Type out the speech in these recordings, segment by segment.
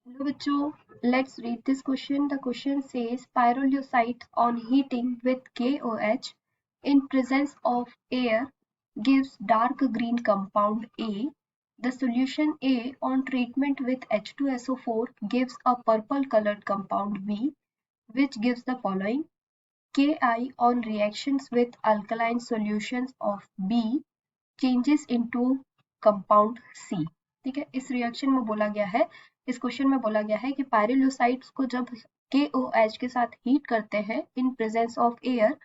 Hello बच्चों, let's read this question. The question says pyrolusite on heating with KOH in presence of air gives dark green compound A. The solution A on treatment with H2SO4 gives a purple colored compound B, which gives the following. Ki on reactions with alkaline solutions of B changes into compound C। ठीक है, इस reaction में बोला गया है, इस question में बोला गया है कि पायरोलुसाइड्स को जब KOH के साथ हीट करते हैं इन presence of air,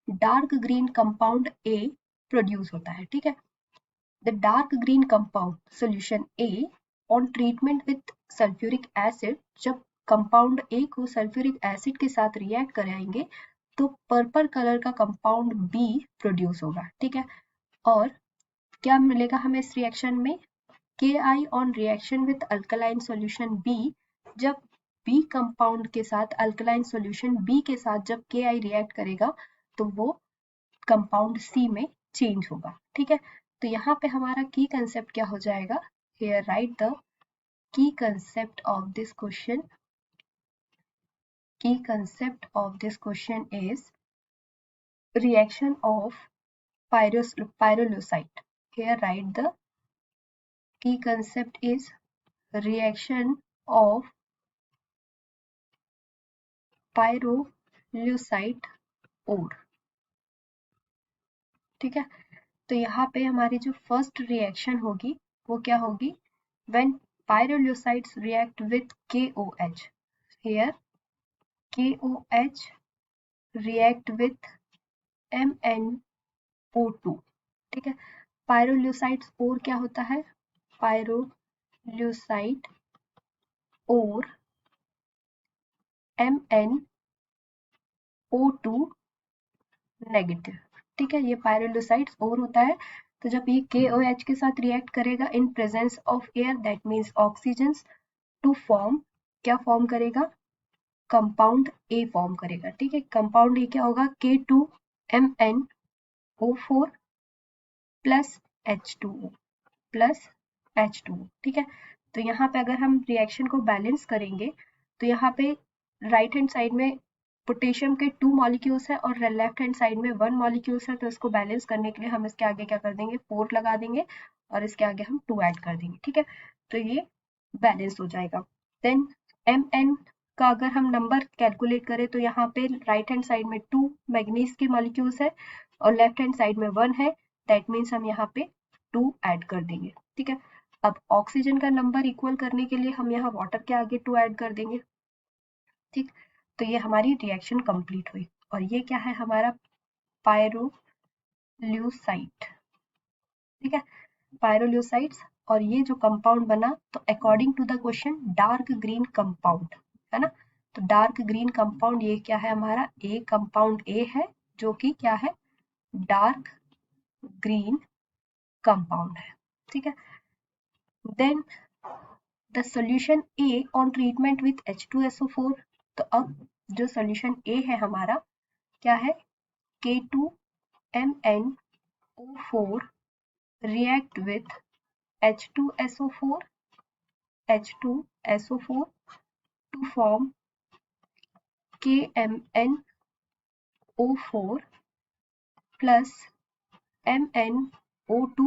dark green compound A produce होता है। ठीक है, the dark green compound solution A on treatment with sulphuric acid, जब कंपाउंड A को सल्फ्यूरिक एसिड के साथ रिएक्ट कराएंगे तो पर्पल कलर का कंपाउंड B प्रोड्यूस होगा। ठीक है, और क्या मिलेगा हमें इस रिएक्शन में? Ki on reaction with alkaline solution B, जब B कंपाउंड के साथ अल्कलाइन सॉल्यूशन B के साथ जब Ki रिएक्ट करेगा तो वो कंपाउंड C में चेंज होगा। ठीक है, तो यहाँ पे हमारा की कंसेप्ट क्या हो जाएगा? Here write the key concept of this question. Key concept of this question is reaction of pyrolusite. Here write the key concept is reaction of pyrolusite ore। ठीक है, तो यहाँ पे हमारी जो फर्स्ट रिएक्शन होगी वो क्या होगी? when pyrolusite react with KOH, here KOH react with MnO2। ठीक है, pyrolusite ore क्या होता है? pyrolusite ore MnO2 negative. ठीक है, ये पायरोलुसाइड्स और होता है। तो जब ये KOH के साथ रिएक्ट करेगा in presence of air, that means oxygen, to form, क्या फॉर्म करेगा? कंपाउंड A फॉर्म करेगा। ठीक है, कंपाउंड A क्या होगा? K2MnO4 plus H2O। ठीक है, तो यहाँ पे अगर हम रिएक्शन को बैलेंस करेंगे तो यहाँ पे राइट हैंड साइड में पोटेशियम के 2 मॉलिक्यूल्स है और लेफ्ट हैंड साइड में 1 मॉलिक्यूल्स है, तो इसको बैलेंस करने के लिए हम इसके आगे क्या कर देंगे? 4 लगा देंगे और इसके आगे हम 2 ऐड कर देंगे। ठीक है, तो ये बैलेंस हो जाएगा। देन Mn का अगर हम नंबर कैलकुलेट करें तो यहाँ पे राइट हैंड साइड में 2 मैग्नीज के मॉलिक्यूल्स है और लेफ्ट हैंड साइड में 1 है, दैट मीन्स हम यहाँ पे 2 ऐड कर देंगे। ठीक है, अब ऑक्सीजन का नंबर इक्वल करने के लिए हम यहाँ वाटर के आगे 2 ऐड कर देंगे। ठीक, तो ये हमारी रिएक्शन कंप्लीट हुई और ये क्या है? हमारा पायरोल्यूसाइट। ठीक है, पायरोल्यूसाइट्स, और ये जो कंपाउंड बना तो according to the question dark green compound है ना। तो डार्क ग्रीन कंपाउंड ये क्या है? हमारा ए कंपाउंड ए है जो कि क्या है? डार्क ग्रीन कंपाउंड है। ठीक है, then the solution A on treatment with H2SO4। तो अब जो सॉल्यूशन ए है हमारा क्या है? K2MnO4 react with H2SO4 to form KMnO4 plus MnO2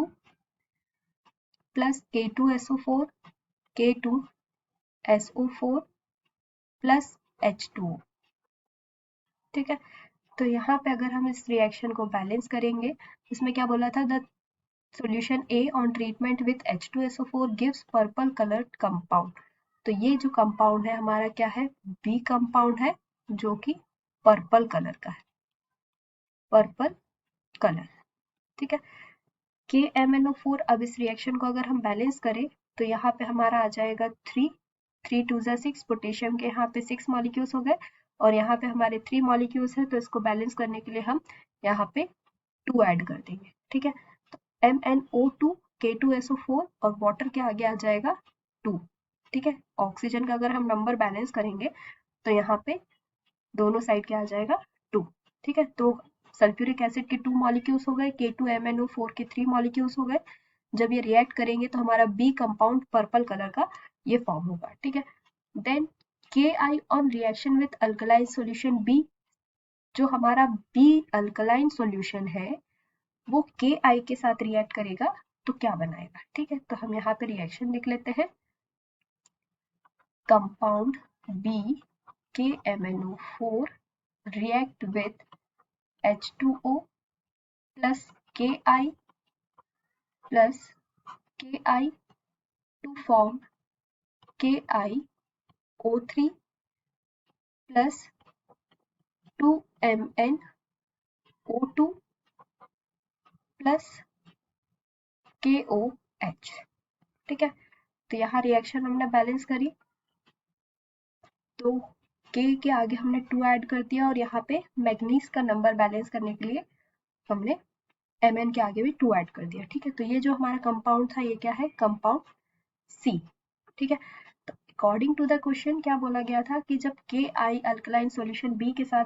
plus K2SO4 K2SO4 plus H2O। ठीक है, तो यहाँ पे अगर हम इस रिएक्शन को बैलेंस करेंगे, इसमें क्या बोला था? The solution A on treatment with H2SO4 gives purple colored compound। तो ये जो कंपाउंड है हमारा क्या है? B कंपाउंड है जो कि पर्पल कलर का है, पर्पल कलर। ठीक है, KMnO4, अब इस रिएक्शन को अगर हम बैलेंस करें तो यहाँ पे हमारा आ जाएगा 3 2 6, पोटेशियम के यहाँ पे 6 मॉलिक्यूल्स हो गए और यहाँ पे हमारे 3 मॉलिक्यूल्स है, तो इसको बैलेंस करने के लिए हम यहाँ पे 2 ऐड कर देंगे। ठीक है, MnO2 K2SO4 और वाटर के आगे आ जाएगा 2। ठीक है, ऑक्सीजन का अगर हम नंबर बैलेंस करेंगे तो यहाँ पे दोनों साइड क्या आ जाएगा? 2। ठीक है, तो सल्फ्यूरिक एसिड के 2 मॉलिक्यूल्स हो गए, K2MnO4 के 3 मॉलिक्यूल्स हो गए। जब ये रिएक्ट करेंगे तो हमारा B कंपाउंड पर्पल कलर का ये फॉर्म होगा। ठीक है, then Ki on reaction with alkaline solution B, जो हमारा B अल्कलाइन सॉल्यूशन है वो Ki के साथ रिएक्ट करेगा तो क्या बनाएगा। ठीक है, तो हम यहाँ पे रिएक्शन लिख लेते हैं। Compound B KMnO4 react with H2O plus Ki plus Ki to form KiO3 plus 2MnO2 plus KOH। ठीक है, तो यहाँ रिएक्शन हमने बैलेंस करी तो K के आगे हमने 2 ऐड कर दिया और यहाँ पे मैग्नीज का नंबर बैलेंस करने के लिए हमने Mn के आगे भी 2 ऐड कर दिया। ठीक है, तो ये जो हमारा कंपाउंड था ये क्या है, कंपाउंड C। ठीक है, तो अकॉर्डिंग टू द क्वेश्चन क्या बोला गया था कि जब Ki अल्कलाइन सॉल्यूशन B के साथ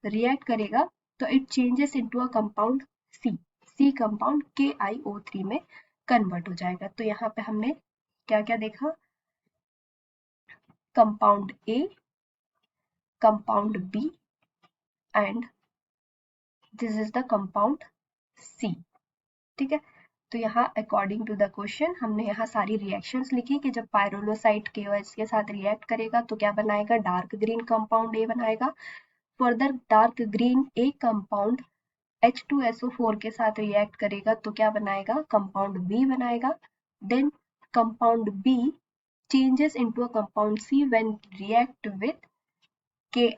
रिएक्ट करेगा तो it changes into a compound C compound KiO3 में कन्वर्ट हो जाएगा। तो यहाँ पे हमने क्या क्या देखा, compound A, compound B and this is the compound C। ठीक है, तो यहाँ अकॉर्डिंग टू द क्वेश्चन हमने यहाँ सारी रिएक्शंस लिखी कि जब पायरोलोसाइट KOH के साथ रिएक्ट करेगा तो क्या बनाएगा, डार्क ग्रीन कंपाउंड A बनाएगा। Further dark green A compound H2SO4 के साथ रिएक्ट करेगा तो क्या बनाएगा, कंपाउंड B बनाएगा। Then compound B changes into a compound C when react with Ki।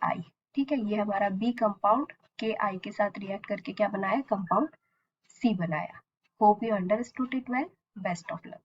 ठीक है, ये हमारा B कंपाउंड Ki के साथ रिएक्ट करके क्या बनाया, कंपाउंड C बनाया। Hope you understood it well. Best of luck.